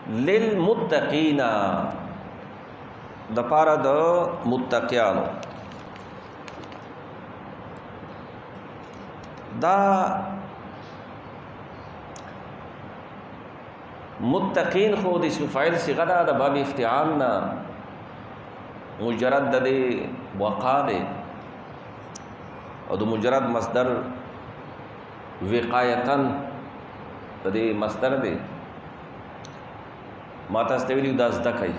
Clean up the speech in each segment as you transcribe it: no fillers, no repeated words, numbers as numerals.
للمتقین د پاره د متقیانو. دا متقین خو د اسم فاعل صيغه ده د باب افتعال نه مجرد د وقا ده او د مجرد مصدر وقایتن د مصدر ده ما تاسو ته ویلو دا زده کوي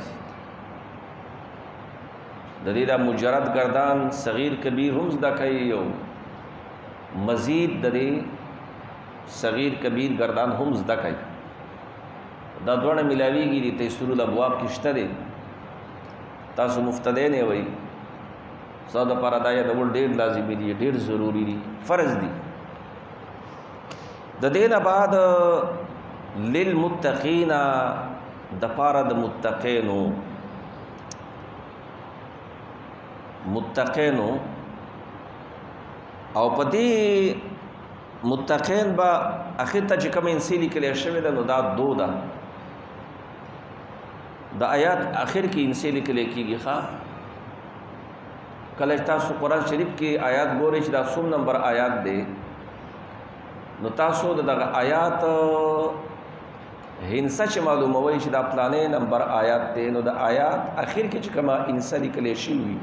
د دې دا مجرد گردان صغیر کبیر هم زده کوي او مزید د دې صغیر کبیر گردان هم زده کوي. دا دوړه ملاویږي د تیسر الابواب کې شته دي. تاسو مفتدین یې وایي ساده پر ادايه د ول ډېر لازمي دي ډېر ضروری دي فرض دي. د دې نه بعد للمتقین د پاره د متقینو او پدې متقین با اخر ته چې کوم انسان لیکل شوی ده نو دا دو ده د آیات اخر کې انسان لیکل کېږي. ښا کله تاسو قرآن شریف کې آیات ګورئ چې دا څوم نمبر آیات دی نو تاسو دغه آیات هنسه چې معلوموي چې دا پلانې نمبر آیات دی نو د آیات اخر کې چې کومه انسان لیکل شوی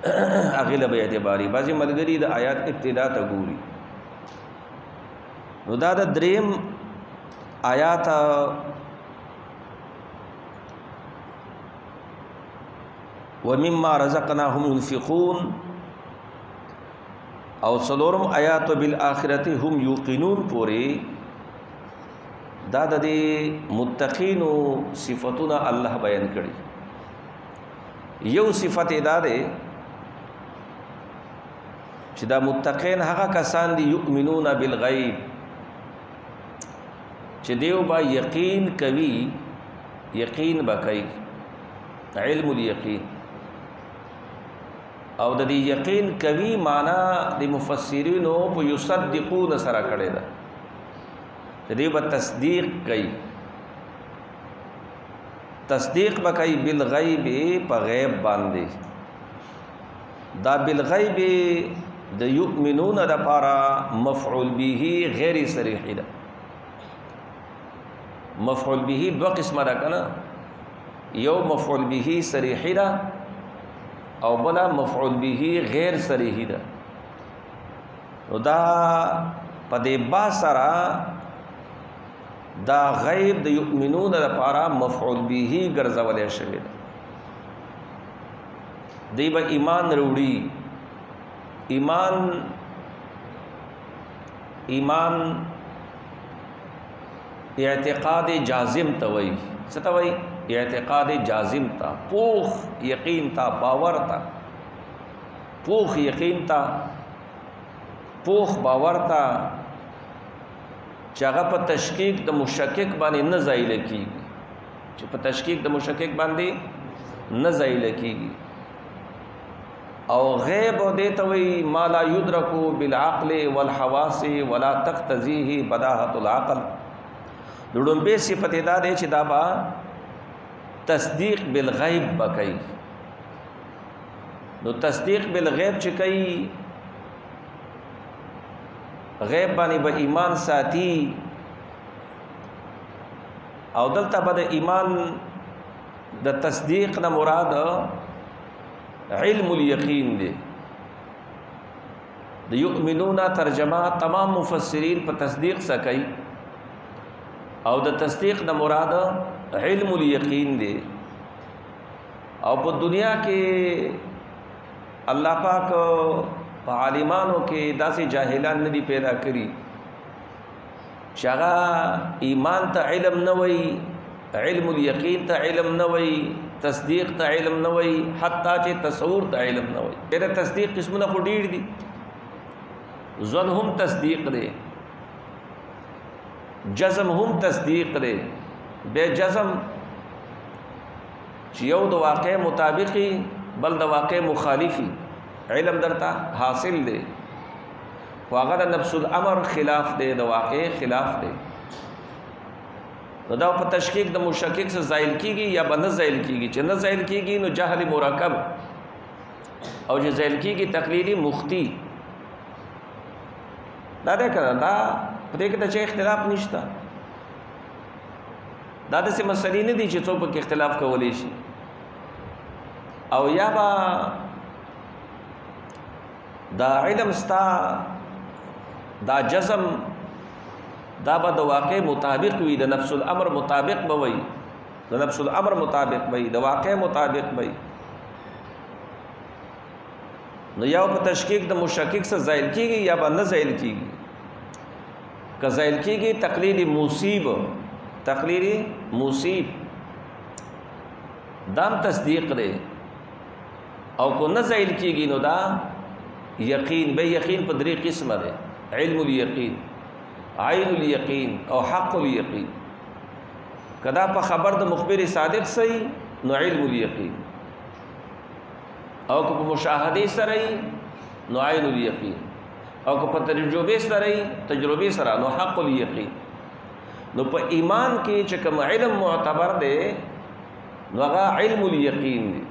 هغه له اعتباري بعضی ملګری د آیات ابتدا ته ګوري نو دا د دریم آیات ومما رزقناهم ينفقون او څلورم آیات بالآخرة هم یوقنون پوری دا د متقین صفاتونه الله بیان کړي. یو صفت دا ده چې دا متقین هغه کسان دي یؤمنون بالغیب چې دیو با یقین کوي یقین با کوي علم الیقین او د دې یقین کوي معنا د مفسرینو په یصدقون سره کړي ده د دې په تصدیق کوي تصدیق بکای بالغیب په غیب باندې دا بالغیب د یؤمنون د پارا مفعول به غیر صریح ده. مفعول به دو قسمه ده کنه یو مفعول به صریح ده او بلا مفعول به غیر صریح ده. نو دا په دې با سره دا غیب د یؤمنون د پارا مفعول به ګرځولې شوی ده. دی به ایمان وروړي ایمان اعتقاد جازم ته وایي. څه ته وایي؟ اعتقاد جازم ته پوخ یقین ته باور ته پوخ یقین ته پوخ باور ته چې هغه په تشکیک د مشکک باندې نه زایل کېږي چې په تشکیک د مشکک باندې نه زایل کېږي. او غیب دیته وی ما لا یدرک بالعقل والحواس ولا تقتضیه بداهة العقل. لړم به صفت دا دی چې دا با تصدیق بالغیب بکئی. نو تصدیق بالغیب چې کوي غیب باندې به ایمان ساتي او دلته به د ایمان د تصدیق نه مراد علم الیقین دی. د یؤمنون ترجمه تمام مفسرین په تصدیق سره کوي او د تصدیق نه مراد علم الیقین دی. او په دنیا کې الله پاک په عالمانو کې داسې جاهلان نه دي پیدا کړي چې هغه ایمان ته علم نه وایي علم الیقین ته علم نه وایي تصدیق ته علم نه وایي حتی چې تصور ته علم نه وایي. ډېر تصدیق قسمونه خو ډېر دي. ظن هم تصدیق دی جزم هم تصدیق دی بے جزم چې یو د واقع مطابقي بل د واقع مخالفي علم درته حاصل دی خو هغه د نفس الامر خلاف دی د واقع خلاف دی. نو دا په تشکیک د مشکک سے زائل کیږي یا به نه زائل کیږي. چې نه زائل کیږي نو جهل مرکب، او چې زائل کیږي تقلیدی مختی. دا ده کنه، دا په دې کې د چا اختلاف نشته. دا داسې مسلې نه دي چې څوک پکې اختلاف کولی شي. او یا به دا علم ستا دا جزم دا به د واقع مطابق وي، د نفس الامر مطابق به وي، د نفس الامر مطابق به وي، د واقع مطابق به وي. نو یو په تشکیک د مشکک سره زائل کیږي یا به نه زائل کیږي. که زائل کیږي تقلید موصیب، تقلید موصیب دام تصدیق دی. او کو نه زائل کیږي نو دا یقین به. یقین په درې قسمه دی: علم الیقین، عین الیقین او حق الیقین. کدا په خبر د مخبر صادق صحیح نو علم الیقین، او که په مشاهده سره نو عین الیقین، او که په تجربه سره تجربه سره نو حق الیقین. نو په ایمان کې چې کوم علم معتبر دی نو هغه علم الیقین دی.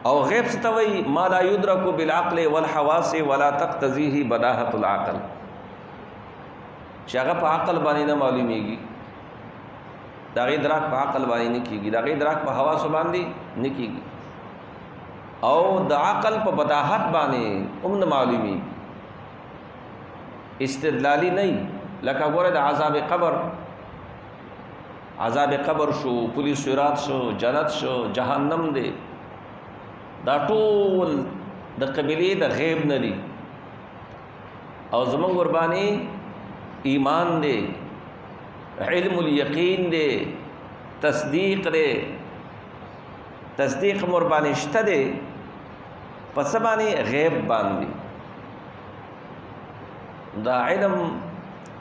او غیب ستوي ما لا يدرك بالعقل والحواس ولا تقتضيه بداهة العقل، چې هغه په عقل باندې نه معلومیږي، دا غي ادراک په عقل باندې نه کیږي، دا غي ادراک په حواس باندې نه کیږي، او د عقل په بداهت باندې هم نه معلومیږي. استدلالی نه لکه ګوره د عذاب قبر، عذاب قبر شو، پولیس صراط شو، جنت شو، جهنم دی، دا ټول د قبیلې د غیب نه دي. او زمونږ وربانی ایمان دی، علم الیقین دی، تصدیق دی. تصدیق مربانی شته دی پس باندې غیب باندې. دا علم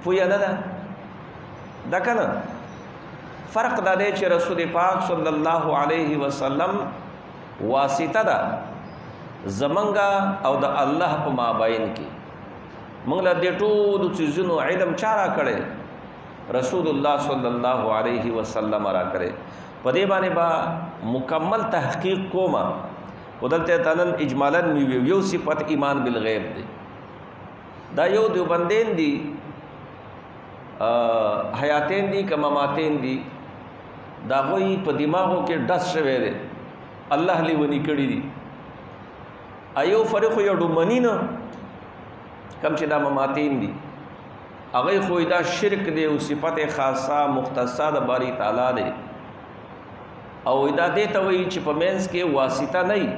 پویا نه ده دا کنه. فرق دا دی چې رسول پاک صلی الله علیه وسلم واسطه ده زمنګا او د الله په مابین کې. موږ له دې ټولو څیزونو علم چا را کړی؟ رسول الله صلی الله علیه وسلم را کړی. په دې باندې با مکمل تحقیق کوما. ودلته تنن اجمالا یو صفت ایمان بالغیب دی. دا یو دیوبندین دی، حیاتین دی که مماتین دی، دا غوی په دماغو کې ډس شوی دی، الله لیونی کړی دی. ایو فرق یو ډومنی نه کم چې دا مماتین دی، هغه خو دا شرک دی او صفت خاصه مختصه د باری تعالی دی. او دا دې ته وایي چې په منځ کې واسطه نه وي،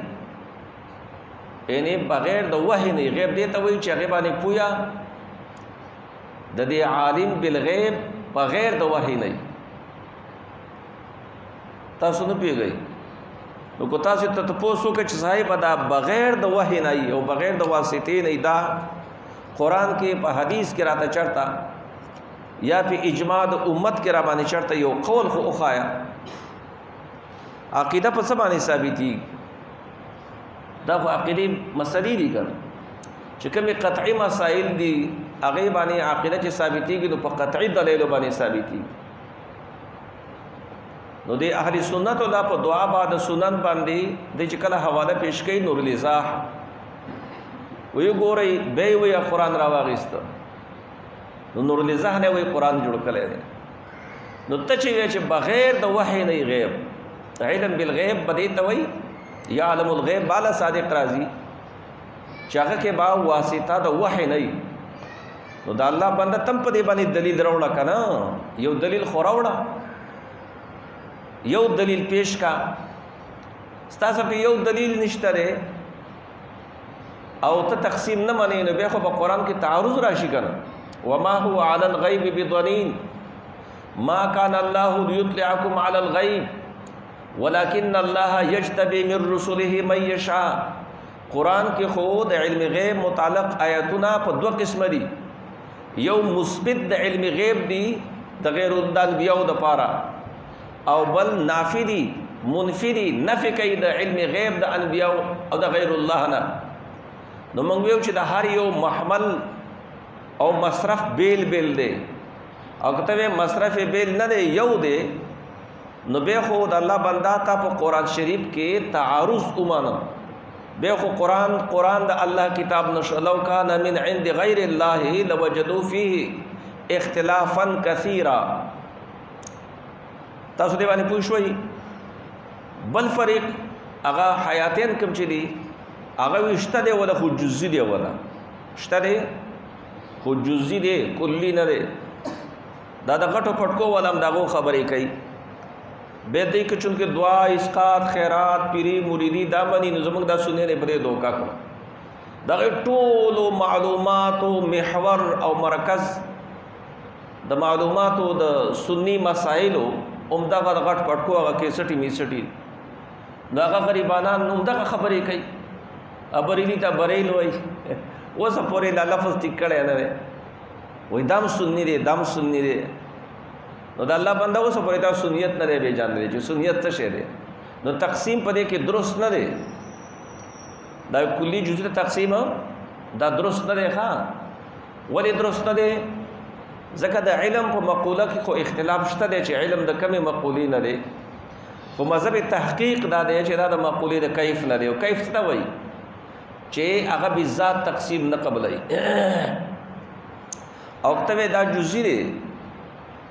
یعنی بغیر د وحی نه. غیب دې ته وایي چې هغه باندې پویا د دې عالم بالغیب بغیر د وحی نه. تاسو نه پیږئ نو کو تاسو ته تاسو کې چې صاحب دا بغیر د وحی نه او بغیر د واسطې نه، دا قرآن کې په حدیث کې راته چرتا یا په اجماع د امت کې را باندې چرتا یو قول خو اخایا. عقیده په څه باندې ثابتي؟ دا خو عقیدی مسلې دي کنه، چې کومې قطعي مسائل دي هغه باندې عقیده چې ثابتيږي نو په قطعي دلیل باندې ثابتي. نو د اهل سنت او په دعا بعد سنن باندې د چې کله حواله پیش کړي نور الازاح وی ګوري به وی قرآن را واغست نو نور الازاح نه وی قرآن جوړ کړي. نو ته چې بغیر د وحی نه غیب، علم بالغیب بدی ته وی یعلم الغیب بالا صادق رازی چې هغه کې با واسطه د وحی نه. نو دا الله بنده تم په دې باندې دلیل راوړه کنه، یو دلیل خو راوړه، یو دلیل پیش کا. ستاسو په یو دلیل نشته ده او ته تقسیم نه منې نو بیا خو په قرآن کې تعارض راشي کنه. وما هو على الغیب بضنین ما كان الله ليطلعكم على الغیب ولكن الله يجتبي من رسله من يشاء. قرآن کې خود علم غیب متعلق آیاتونه په دوه قسم دي. یو مثبت د علم غیب دی د غیر الانبیاء د پاره، او بل نافی دی منفی دی، نفی کوي د علم غیب د انبیاء او د غیر الله نه. نو موږ ویو چې د هر یو محمل او مصرف بیل بیل دی، او کته مصرف بیل نه دی یو دی نو به خو د الله بندا تا په قرآن شریف کې تعارض ومانه به خو قرآن د الله کتاب نشو لو کان من عند غیر الله لوجدوا فيه اختلافا كثيرا تاسو دی باندې پوه شوي بل فریق هغه حیاتین کوم چې دی هغه وشته دی ولا خو جزئی دی ولا شته دی خو جزئی دی کلی نه دی دا د غټو پټکو ولم دغه خبرې کوي به دې کې چونکه دعا اسقات خیرات پیری مریدی دا منی نظم دا سنې نه پرې دوکا کړ دا ټول معلومات او محور او مرکز د معلوماتو د سنی مسائلو عمدہ غټ پټکو هغه کیسټی میسټی دا غریبانان عمدہ خبرې کوي ابریلی ته بریل وای اوس پورې د لفظ ټیکړې نه وي وای دم سنی دی دم سنی دی نو د الله بنده اوس پورې دا سنیت نه دی به جان دی چې سنیت څه شی دی نو تقسیم پدې کې درست نه دی دا کلی جزء تقسیم دا درست نه دی ښا ولی درست نه دی ځکه د علم په مقوله کې خو اختلاف شته دی چې علم د کمی مقولې نه دی خو مذهب تحقیق دا دی چې دا د مقولې د کیف نه دی او کیف څه وایي چې هغه بالذات تقسیم نه قبلای او کته دا جزئی دی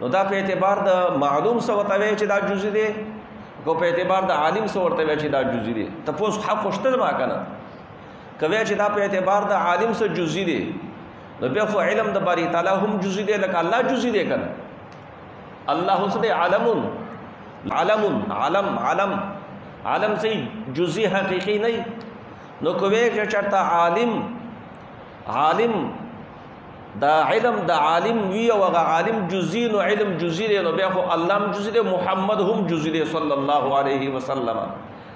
نو دا په اعتبار د معلوم سو ورته چې دا جزئی دی کو په اعتبار د عالم سو ورته چې دا جزئی دی تاسو حق خوشته ما کنه کوي چې دا په اعتبار د عالم سو جزئی دی نو بیا خو علم د باری تعالی هم جزئی دی لکه الله جزئی دی کنه الله سره عالم سے جزئی حقیقی نہیں نو کوي چې چرته عالم دا علم دا عالم وی او هغه عالم جزئی نو علم جزئی دی نو بیا خو الله هم جزئی دی محمد هم جزئی دی صلی الله علیه وسلم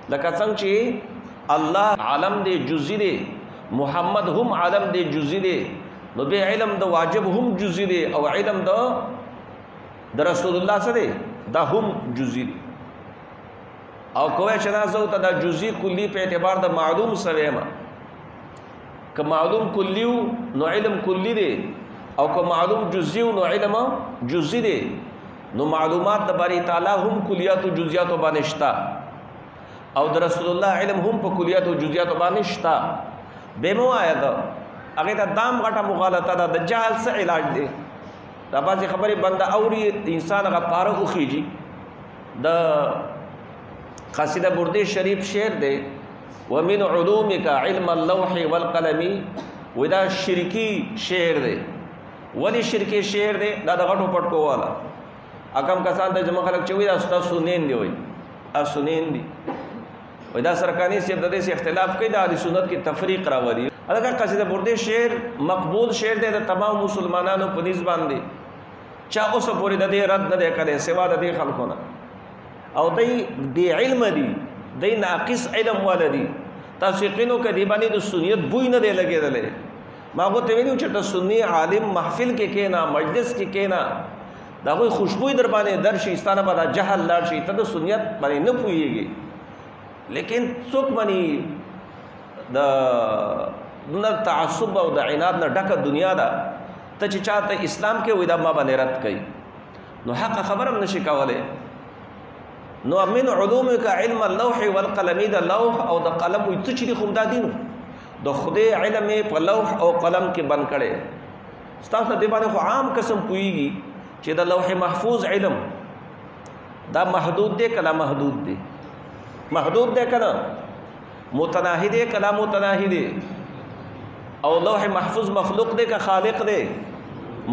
لکه څنګه چې الله عالم دی جزئی دی محمد هم عالم دی جزئی دی نو بیا علم د واجب هم جزئی دی او علم د رسول الله سره دا هم جزئی دی او کوی چې نازو ته دا جزئی کلی په اعتبار د معلوم سره ما که معلوم کلیو نو علم کلی دی او که معلوم جزئی نو علم جزئی دی نو معلومات د باری تعالی هم کلیات او جزئیات باندې شتا او د رسول الله علم هم په کلیات او جزئیات باندې شتا به مو آیا دا هغه د دام غټه مغالطه ده د جهل څخه علاج دی دا بعضی خبرې بنده اوري انسان هغه پاره وخیږي د قصیده بردی شریف شعر دی ومن علومك علم اللوح والقلم ودا شرکی شعر دی ولی شرکی شعر دی دا د غټو پټکو والا اکم کسان ته جمع خلک چوي دا استاد سنین دی وای اسنین دی وای دا سرکانی سی د دې اختلاف کوي د اهل سنت کې تفریق راوړي هغه قصیده بردی شعر مقبول شعر دی د تمام مسلمانانو په نسبت باندې چا اوس پورې د دې رد نه کړي سوا د دې خلکو نه او دی علم دی دی ناقص علم والدی تاسو یقینو کدی باندې د سنیت بوی نه دی لګیدلې ما غوته ویلو چې ته سنی عالم محفل کې کینا مجلس کې کینا دا کوئی خوشبو در باندې درشي ستانه باندې جهل لاړ شي ته د سنیت باندې نه پويږي لیکن څوک باندې د تعصب او د عناد نه ډکه دنیا ده ته چې چاته اسلام کې وې دا ما باندې رد کوي نو حق خبرم نشي کولای نو من علومك علم اللوح والقلم دا لوح او د قلم وي څه چې خو دا دین د خدای علم په لوح او قلم کې بند کړي ستاسو د باندې خو عام قسم پويږي چې د لوح محفوظ علم دا محدود دی کله محدود دی محدود دی کله متناهی دی کله متناهی دی او لوح محفوظ مخلوق دی که خالق دی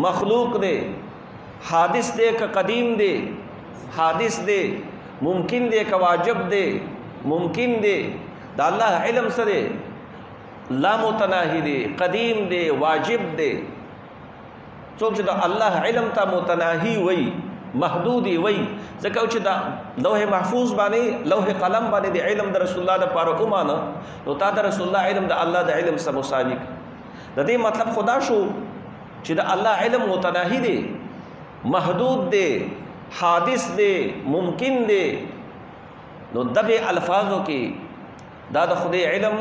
مخلوق دی حادث دی که قدیم دی حادث دی ممکن دی که واجب دی ممکن دی دا الله علم سره لا متناهی دی قدیم دی واجب دی څوک چې دا الله علم ته متناهی وای محدودی وای ځکه چې دا لوح محفوظ باندې لوح قلم باندې د علم د رسول الله د پاره کومانه نو تا د رسول الله علم د الله د علم سره مساوي د دې مطلب خدا شو چې د الله علم متناهی دی محدود دی حادث دی ممکن دی نو دبی الفاظو کې دا د خدای علم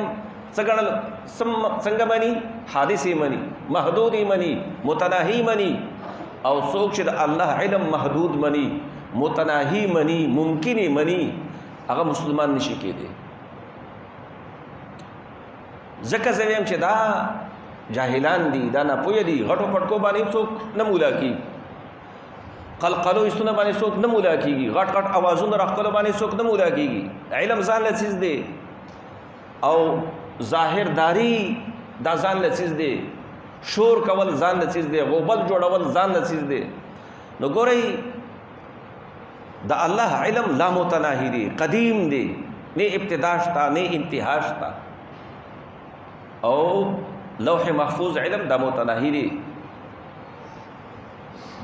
څنګه مانی حادثی مانی محدودی مانی متناهی مانی او څوک چې د الله علم محدود مني، متناهي مني، ممکن مني، هغه مسلمان نشي کېدی. ځکه زه وایم چې دا جاهلان دي، دا ناپوهه دي، غټو پټکو باندې څوک نه مولا کېږي، قلقلو ایستونه باندې څوک نه مولا کېږي، غټ غټ اوازونه راښکلو باندې څوک نه مولا کېږي. علم ځان له څیز دی او ظاهرداري دا ځان له څیز دی، شور کول ځان له څیز دی، غوبل جوړول ځان له څیز دی. نو ګورئ د الله علم لا متناهي دی، قدیم دی، نه ابتدا شته نه انتها شته. او لوح محفوظ علم دا متناهي دی،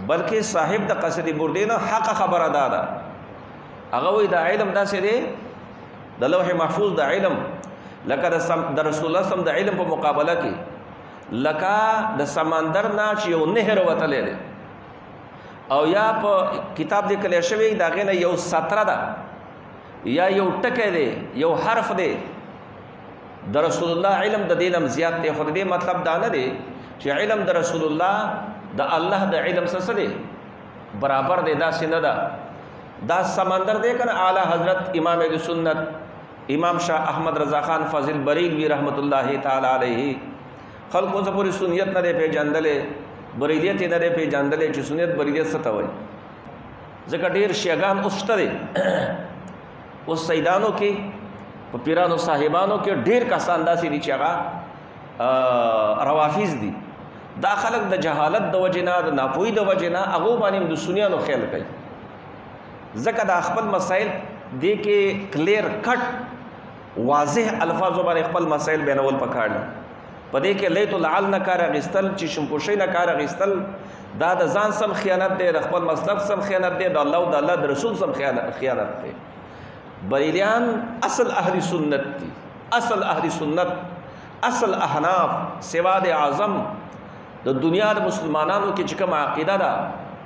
بلکې صاحب د قصیدې بردې نه حق خبره ده. هغه وایي دا علم داسې دی، د لوح محفوظ د علم لکه د رسول الله صم د علم په مقابله کې لکه د سمندر نه چې یو نهر وتلی دی او یا په کتاب لیکلی شوی د هغې نه یو سطره ده یا یو ټکی دی، یو حرف دی. د رسول الله علم د دې نه زیات دی، خو د دې مطلب دا نه دی چې علم د رسول الله د الله د علم څه دی برابر دی، داسې نه ده. دا سمندر دی که نه. اعلی حضرت امام اهل سنت امام شاه احمد رضا خان فاضل بریلوی رحمت الله تعالی علیه خلکو څه پورې سنیت نه دی پیژندلی، بریلیت یې نه دی پیژندلی چې سنیت بریلیت څه ته وایي. ځکه ډېر شیګان اوس شته دی، اوس سیدانو کې په پیرانو صاحبانو کې ډېر کسان داسې دي چې هغه روافظ دي. دا خلک د جهالت د وجې نه، د ناپوهي د وجې نه هغو باندې هم د سنیانو خیال کوي. ځکه دا خپل مسایل دې کې کلیر کټ واضح الفاظو باندې خپل مسایل بیانول پکار دي. په دې کې لیت العل نه کار اخیستل، چې شمپوشۍ نه کار اخیستل، دا د ځان سم خیانت دی، د خپل مسلک سم خیانت دی، د الله او د الله د رسول سم خیانت دی. بریلیان اصل اهل سنت دي، اصل اهل سنت، اصل احناف، سواد اعظم د دنیا د مسلمانانو کې چې کوم عقیده ده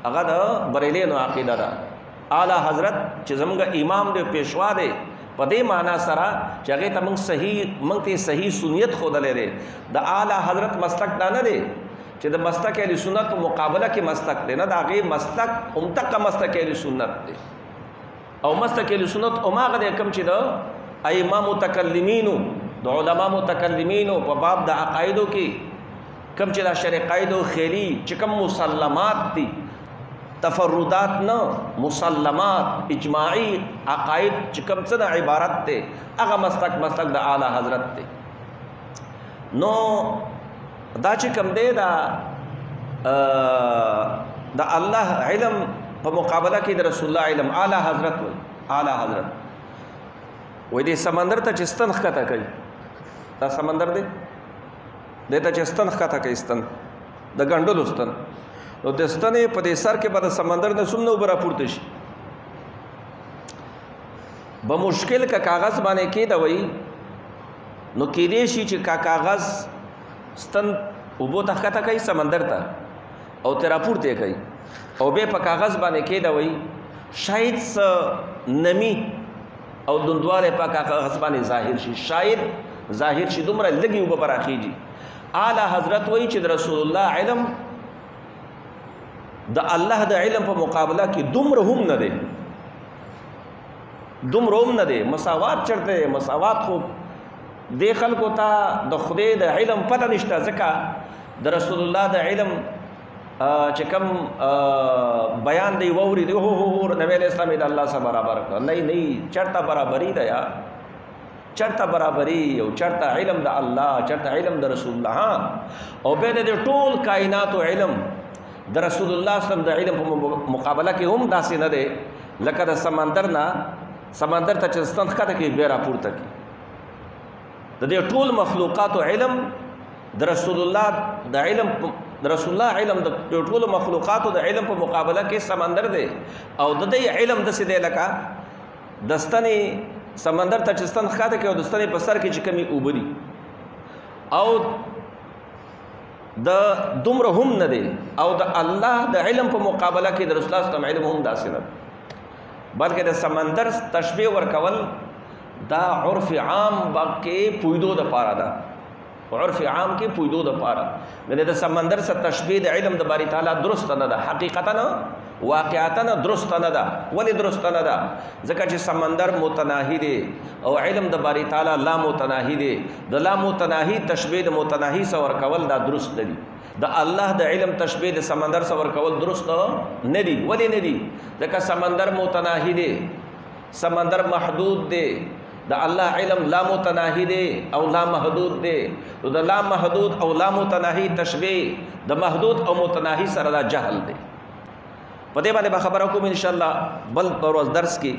هغه د بریلیانو عقیده ده. اعلی حضرت چې زموږ امام دی، پیشوا دی، په دې معنا سره چې هغې ته موږ ته صحیح سنیت ښودلی دی. د اعلی حضرت مسلک دا نه دی چې د مسلک اهل سنت په مقابله کې مسلک دی، نه، د هغې مسلک همدغه مسلک اهل سنت دی. او مسلک اهل سنت هماغه دی کوم چې د ائمه متکلمینو، د علما متکلمینو په باب د عقایدو کې کوم چې د شرع قاعدو خیلي چې کوم مسلمات دي، تفردات نه، مسلمات اجماعي عقاید چې کوم څه د عبارت دی، هغه مسلک د اعلی حضرت دی. نو دا چې کوم دی د الله علم په مقابله کې د رسول الله علم اعلی حضرت وایي. اعلی حضرت وایي دې سمندر ته چې ستن ښکته کوي، دا سمندر دی، دې ته چې ستن ښکته کوي، ستن د ګنډلو ستن، نو د ستنې په دې سر کې به د سمندر نه څومره اوبه راپورته شي. به مشکل که کاغذ باندې کېده وایي نو کېدی شي چې کاغذ ستن اوبو ته ښکته کوي سمندر ته او ترې راپورته کوي، او بیا په کاغذ باندې کېده وایي شاید څه نمی او دندواله په کاغذ باندې ظاهر شي، شاید ظاهر شي، دومره لږې اوبه به راخېږي. اعلی حضرت وایي چې د رسول الله علم د الله د علم په مقابله کې دومره هم نه دی، دومره هم نه دی. مساوات چرته دی؟ مساوات خو دې خلکو ته د خدای د علم پته نشته، ځکه د رسول الله د علم چې کوم بیان دی ووري دی، هو نبی علیہ السلام د الله سره برابر کړ، نه چرته برابري ده، یا چرته برابري او چرته علم د الله، چرته علم د رسول الله. او بیا د ټول کائنات علم د رسول الله صلی الله علیه وسلم د علم په مقابله کې هم داسې نه دی لکه د سمندر نه سمندر ته چې ستن ښکته کړي بیا راپورته کړي. د دې ټول مخلوقاتو علم د رسول الله د علم، د رسول الله علم د ټولو مخلوقاتو د علم په مقابله کې سمندر دی. او د دې علم داسې دی لکه د ستنې سمندر ته چې ستن ښکته کړي او د ستنې په سر کې چې کومې اوبه دي، او د دومره هم نه دی. او د الله د علم په مقابله کې د رسول الله صلی الله علیه وسلم علم هم داسې نه دی، بلکې د سمندر تشبیه ورکول دا عرف عام کې پویدو د پاره ده. عرف عام کې پویدو د پاره د سمندر سره تشبیه د علم د باری تعالی درست نه ده، حقیقتا نه واقعتا نه درست نه ده. ولی درست نه ده؟ ځکه چې سمندر متناهی دی او علم د باری تعالی لا متناهی دی. د لا متناهی تشبیه د متناهی سره ورکول دا درست دی. د الله د علم تشبیه د سمندر سره ورکول درست نه دی. ولی نه دی؟ ځکه سمندر متناهی دی، سمندر محدود دی. د الله علم لا متناهی دی او لا محدود دی. د لا محدود او لا متناهی تشبیه د محدود او متناهی سره دا جهل دی. په دې باندې به خبره کوم ان شاء الله بل ورځ درس کې.